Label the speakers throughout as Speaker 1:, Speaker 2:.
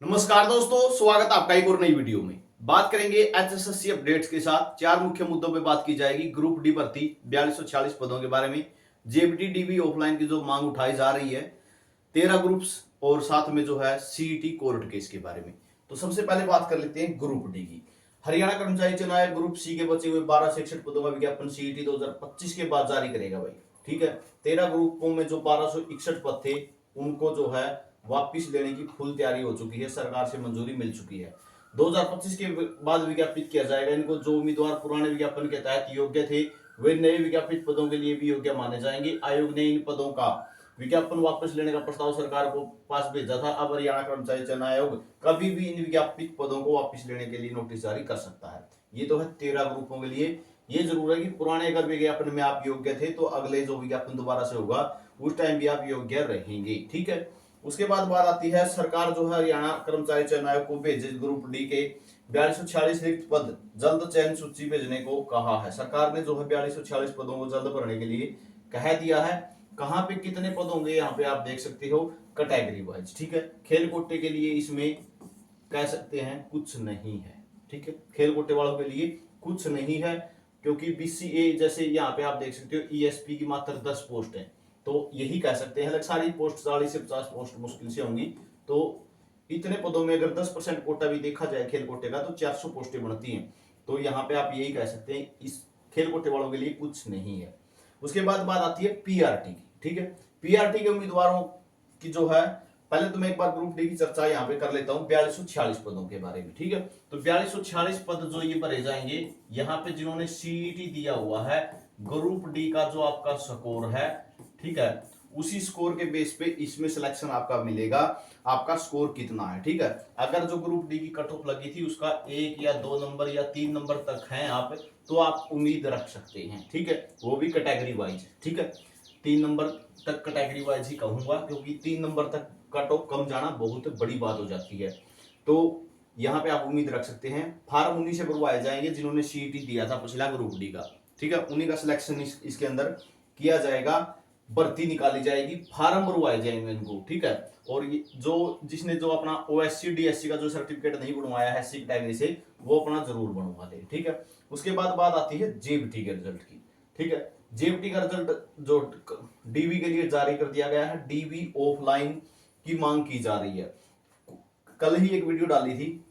Speaker 1: नमस्कार दोस्तों, स्वागत है आपका एक और नई वीडियो में। बात करेंगे एचएसएससी अपडेट्स के साथ। चार मुख्य मुद्दों पे बात की जाएगी। ग्रुप डी भर्ती 4246 पदों के बारे में, जेबीटी डीबी ऑफलाइन की जो मांग उठाई जा रही है, 13 ग्रुप्स और साथ में जो है सीईटी कोर्ट केस के बारे में। तो सबसे पहले बात कर लेते हैं ग्रुप डी की। हरियाणा कर्मचारी चयन आयोग ग्रुप सी के बचे हुए 1261 पदों का विज्ञापन सीईटी 2025 के बाद जारी करेगा भाई। ठीक है, 13 ग्रुपों में जो 1261 पद थे उनको जो है वापिस लेने की फुल तैयारी हो चुकी है, सरकार से मंजूरी मिल चुकी है। 2025 के बाद विज्ञापित किया जाएगा इनको। जो उम्मीदवार पुराने विज्ञापन के तहत योग्य थे वे नए विज्ञापित पदों के लिए भी योग्य माने जाएंगे। आयोग ने इन पदों का विज्ञापन वापस लेने का प्रस्ताव सरकार को पास भेजा था। अब हरियाणा कर्मचारी चयन आयोग कभी भी इन विज्ञापित पदों को वापस लेने के लिए नोटिस जारी कर सकता है। ये तो है 13 ग्रुपों के लिए। ये जरूर है कि पुराने अगर विज्ञापन में आप योग्य थे तो अगले जो विज्ञापन दोबारा से होगा उस टाइम भी आप योग्य रहेंगे। ठीक है, उसके बाद बात आती है सरकार जो है हरियाणा कर्मचारी चयन आयोग को भेजे ग्रुप डी के 4246 रिक्त पद जल्द चयन सूची भेजने को कहा है। सरकार ने जो है 4246 पदों को जल्द भरने के लिए कह दिया है। कहां पे कितने पद होंगे यहाँ पे आप देख सकते हो कैटेगरी वाइज। ठीक है, खेल कोटे के लिए इसमें कह सकते हैं कुछ नहीं है। ठीक है, खेल कोटे वालों के लिए कुछ नहीं है क्योंकि बीसीए जैसे यहाँ पे आप देख सकते हो ईएसपी की मात्र 10 पोस्ट है, तो यही कह सकते हैं। सारी पोस्ट 40 से 50 पोस्ट मुश्किल से होंगी। तो इतने पदों में अगर 10% कोटा भी देखा जाए खेल कोटे का तो 400 पोस्टें बनती हैं। तो यहाँ पे आप यही कह सकते हैं इस खेल कोटे वालों के लिए कुछ नहीं है। उसके बाद बात आती है पीआरटी की। ठीक है, पीआरटी के उम्मीदवारों की जो है, पहले तो मैं एक बार ग्रुप डी की चर्चा यहाँ पे कर लेता हूँ 4246 पदों के बारे में। ठीक है, तो 4246 पद जो ये भरे जाएंगे, यहाँ पे जिन्होंने सीईटी दिया हुआ है, ग्रुप डी का जो आपका स्कोर है, ठीक है, उसी स्कोर के बेस पे इसमें सिलेक्शन आपका मिलेगा। आपका स्कोर कितना है। ठीक है, अगर जो ग्रुप डी की कट ऑफ लगी थी उसका 1 या 2 नंबर या 3 नंबर तक है आप, तो आप उम्मीद रख सकते हैं। ठीक है, वो भी कैटेगरी वाइज। ठीक है, 3 नंबर तक कैटेगरी वाइज ही कहूंगा क्योंकि 3 नंबर तक कट ऑफ कम जाना बहुत बड़ी बात हो जाती है। तो यहाँ पे आप उम्मीद रख सकते हैं। फार्म उन्हीं से भरवाए जाएंगे जिन्होंने सीईटी दिया था पिछला ग्रुप डी का। ठीक है, उन्हीं का सिलेक्शन इसके अंदर किया जाएगा, भर्ती निकाली जाएगी, फार्म भरवाए जाएंगे इनको। ठीक है, और जो जिसने जो अपना ओएससी डीएससी का जो सर्टिफिकेट नहीं बनवाया है सी कैटेगरी से, वो अपना जरूर बनवा ले। ठीक है, उसके बाद बात आती है जेबीटी के रिजल्ट की। ठीक है, जेबीटी का रिजल्ट जो डीवी के लिए जारी कर दिया गया है। डीवी ऑफलाइन की मांग की जा रही है। कल ही एक वीडियो डाली थी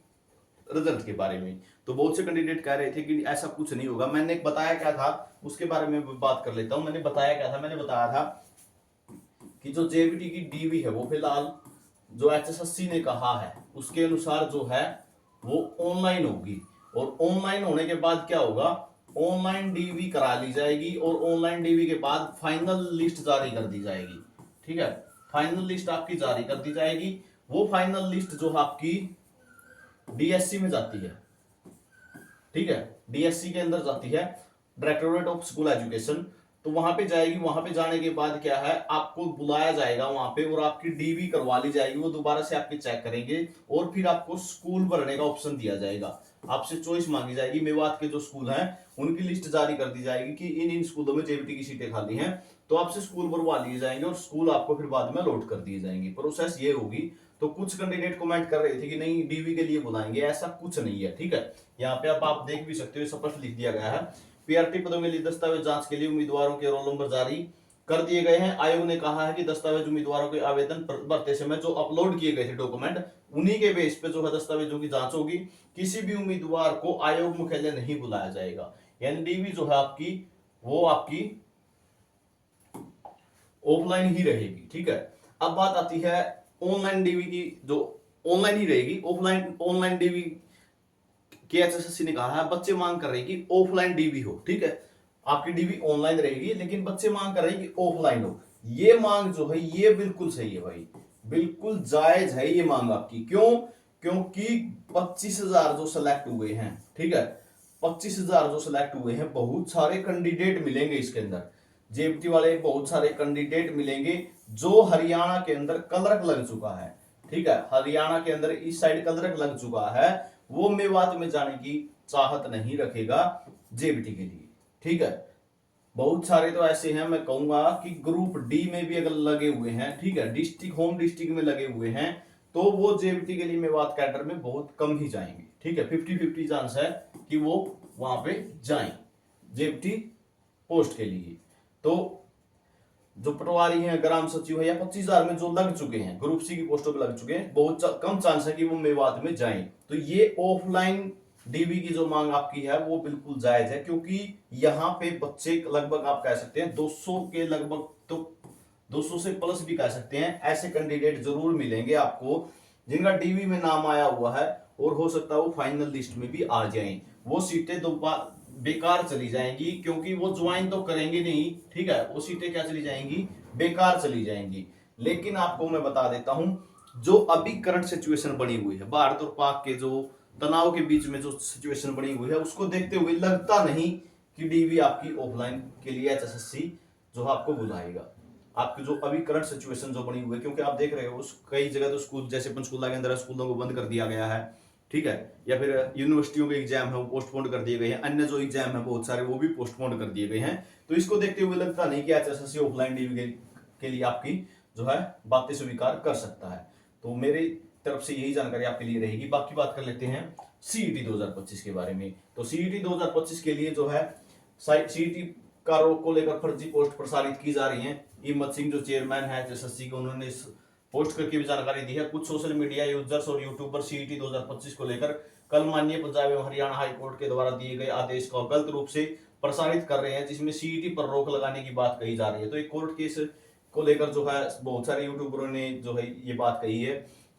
Speaker 1: रिजल्ट के बारे में, तो बहुत से कैंडिडेट कह रहे थे कि ऐसा कुछ नहीं होगा। मैंने बताया क्या था उसके बारे में बात कर लेता हूं। मैंने बताया क्या था, मैंने बताया था कि जो जेबीटी की डीवी है वो फिलहाल जो एचएसएससी ने कहा है उसके अनुसार जो है वो ऑनलाइन होगी। और ऑनलाइन होने के बाद क्या होगा, ऑनलाइन डीवी करा ली जाएगी और ऑनलाइन डीवी के बाद फाइनल लिस्ट जारी कर दी जाएगी। ठीक है, फाइनल लिस्ट आपकी जारी कर दी जाएगी। वो फाइनल लिस्ट जो आपकी डीएससी में जाती है। ठीक है, डीएससी के अंदर जाती है, डायरेक्टोरेट ऑफ स्कूल एजुकेशन। तो वहां पे जाएगी। वहां पे जाने के बाद क्या है, आपको बुलाया जाएगा वहां पे और आपकी डीवी करवा ली जाएगी। वो दोबारा से आपके चेक करेंगे और फिर आपको स्कूल भरने का ऑप्शन दिया जाएगा। आपसे चॉइस मांगी जाएगी। मेवात के जो स्कूल हैं उनकी लिस्ट जारी कर दी जाएगी कि इन स्कूलों में जेबीटी की सीटें खाली हैं, तो आपसे स्कूल भरवा लिए जाएंगे और स्कूल आपको फिर बाद में अलॉट कर दिए जाएंगे। प्रोसेस ये होगी। तो कुछ कैंडिडेट कमेंट कर रहे थे कि नहीं डीवी के लिए बुलाएंगे, ऐसा कुछ नहीं है। ठीक है, यहाँ पे आप देख भी सकते हो, स्पष्ट लिख दिया गया है। पीआरटी पदों के लिए दस्तावेज जांच के लिए उम्मीदवारों के रोल नंबर जारी कर दिए गए हैं। आयोग ने कहा है कि दस्तावेज उम्मीदवारों के आवेदन भरते समय जो अपलोड किए गए थे डॉक्यूमेंट, उन्हीं के बेस पे जो है दस्तावेजों की जांच होगी। किसी भी उम्मीदवार को आयोग मुख्यालय नहीं बुलाया जाएगा। यानी डीवी जो है आपकी वो आपकी ऑफलाइन ही रहेगी। ठीक है, अब बात आती है ऑनलाइन डीवी की, जो ऑनलाइन ही रहेगी। ऑनलाइन डीवी के एचएसएससी ने कहा है, बच्चे मांग कर रहे हैं कि ऑफलाइन डीवी हो। ठीक है, आपकी डीवी ऑनलाइन रहेगी लेकिन बच्चे मांग कर रहे हैं कि ऑफलाइन हो। ये मांग जो है ये बिल्कुल सही है भाई, बिल्कुल जायज है ये मांग आपकी। क्यों? क्योंकि 25,000 जो सिलेक्ट हुए हैं, ठीक है, 25,000 जो सिलेक्ट हुए हैं, बहुत सारे कैंडिडेट मिलेंगे इसके अंदर। जेबीटी वाले बहुत सारे कैंडिडेट मिलेंगे जो हरियाणा के अंदर कलरक लग चुका है। ठीक है, हरियाणा के अंदर इस साइड कलरक लग चुका है, वो मेवात में जाने की चाहत नहीं रखेगा जेबीटी के लिए। ठीक है, बहुत सारे तो ऐसे हैं, मैं कहूंगा कि ग्रुप डी में भी अगर लगे हुए हैं, ठीक है, डिस्ट्रिक्ट होम डिस्ट्रिक्ट में लगे हुए हैं, तो वो जेबीटी के लिए मेवात कैडर में बहुत कम ही जाएंगे। ठीक है, 50-50 चांस है कि वो वहां पे जाएं जेबीटी पोस्ट के लिए। तो जो पटवारी हैं, ग्राम सचिव है, या 25,000 में जो लग चुके हैं, ग्रुप सी की पोस्टों पे लग चुके हैं, बहुत कम चांस है कि वो मेवात में जाएं। तो ये ऑफलाइन डीवी की जो मांग आपकी है वो बिल्कुल जायज है, क्योंकि यहाँ पे बच्चे लगभग आप कह सकते हैं 200 के लगभग, तो 200 से प्लस भी कह सकते हैं, ऐसे कैंडिडेट जरूर मिलेंगे आपको जिनका डीवी में नाम आया हुआ है, और हो सकता है वो फाइनल लिस्ट में भी आ जाएं। वो सीटें दोबारा बेकार चली जाएंगी, क्योंकि वो ज्वाइन तो करेंगे नहीं। ठीक है, वो सीटें क्या चली जाएंगी, बेकार चली जाएंगी। लेकिन आपको मैं बता देता हूं, जो अभी करंट सिचुएशन बनी हुई है, भारत और पाक के जो तनाव के बीच में जो सिचुएशन बनी हुई है, उसको देखते हुए लगता नहीं कि डीवी आपकी ऑफलाइन के लिए एचएसएससी जो आपको बुलाएगा। आपकी जो अभी करंट सिचुएशन जो बनी हुई है, क्योंकि आप देख रहे हो कई जगह तो स्कूल, जैसे पंचकुला के अंदर स्कूलों को बंद कर दिया गया है। ठीक है, या फिर यूनिवर्सिटियों के एग्जाम है वो पोस्टपोन कर दिए गए हैं, अन्य जो एग्जाम है बहुत सारे वो भी पोस्टपोन कर दिए गए हैं। तो इसको देखते हुए लगता नहीं कि एचएसएससी ऑफलाइन डीवी के लिए आपकी जो है बातें स्वीकार कर सकता है। तो मेरी तरफ से यही जानकारी आपके लिए रहेगी। बाकी बात कर लेते हैं सीईटी 2025 के बारे में। तो सीईटी 2025 के लिए जो है सीईटी का रोक को लेकर फर्जी पोस्ट प्रसारित की जा रही है। हिम्मत सिंह जो चेयरमैन है एचएसएससी के, उन्होंने पोस्ट करके भी जानकारी दी है। कुछ सोशल मीडिया यूजर्स और यूट्यूबर सीईटी 2025 को लेकर कल माननीय पंजाब एवं हरियाणा हाईकोर्ट के द्वारा दिए गए आदेश को गलत रूप से प्रसारित कर रहे हैं, जिसमें सीईटी पर रोक लगाने की बात कही जा रही है। तो एक कोर्ट केस को लेकर जो है बहुत सारे यूट्यूबरों ने जो है ये बात कही है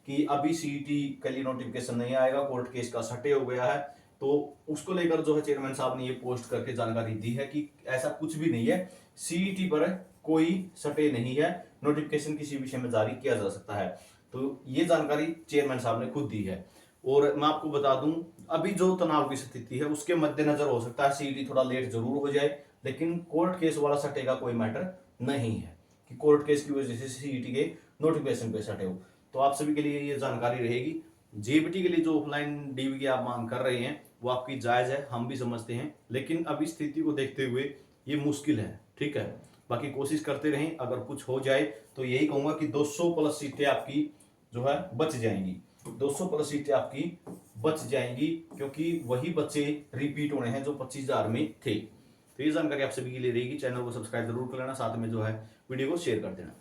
Speaker 1: कि अभी सीईटी के लिए नोटिफिकेशन नहीं आएगा, कोर्ट केस का सटे हो गया है। तो उसको लेकर जो है चेयरमैन साहब ने ये पोस्ट करके जानकारी दी है कि ऐसा कुछ भी नहीं है, सीईटी पर कोई सटे नहीं है, नोटिफिकेशन किसी विषय में जारी किया जा सकता है। तो ये जानकारी चेयरमैन साहब ने खुद दी है। और मैं आपको बता दूं, अभी जो तनाव की स्थिति है उसके मद्देनजर हो सकता है सीईटी थोड़ा लेट जरूर हो जाए, लेकिन कोर्ट केस वाला सटे का कोई मैटर नहीं है कि कोर्ट केस की वजह से सीईटी के नोटिफिकेशन पे सटे हो। तो आप सभी के लिए ये जानकारी रहेगी। जेबीटी के लिए जो ऑफलाइन डीवी की आप मांग कर रहे हैं वो आपकी जायज है, हम भी समझते हैं, लेकिन अभी स्थिति को देखते हुए ये मुश्किल है। ठीक है, बाकी कोशिश करते रहें। अगर कुछ हो जाए तो यही कहूंगा कि 200 प्लस सीटें आपकी जो है बच जाएंगी, 200 प्लस सीटें आपकी बच जाएंगी, क्योंकि वही बच्चे रिपीट होने हैं जो 25,000 में थे। तो ये जानकारी आप सभी के लिए रहेगी। चैनल को सब्सक्राइब जरूर कर लेना, साथ में जो है वीडियो को शेयर कर देना।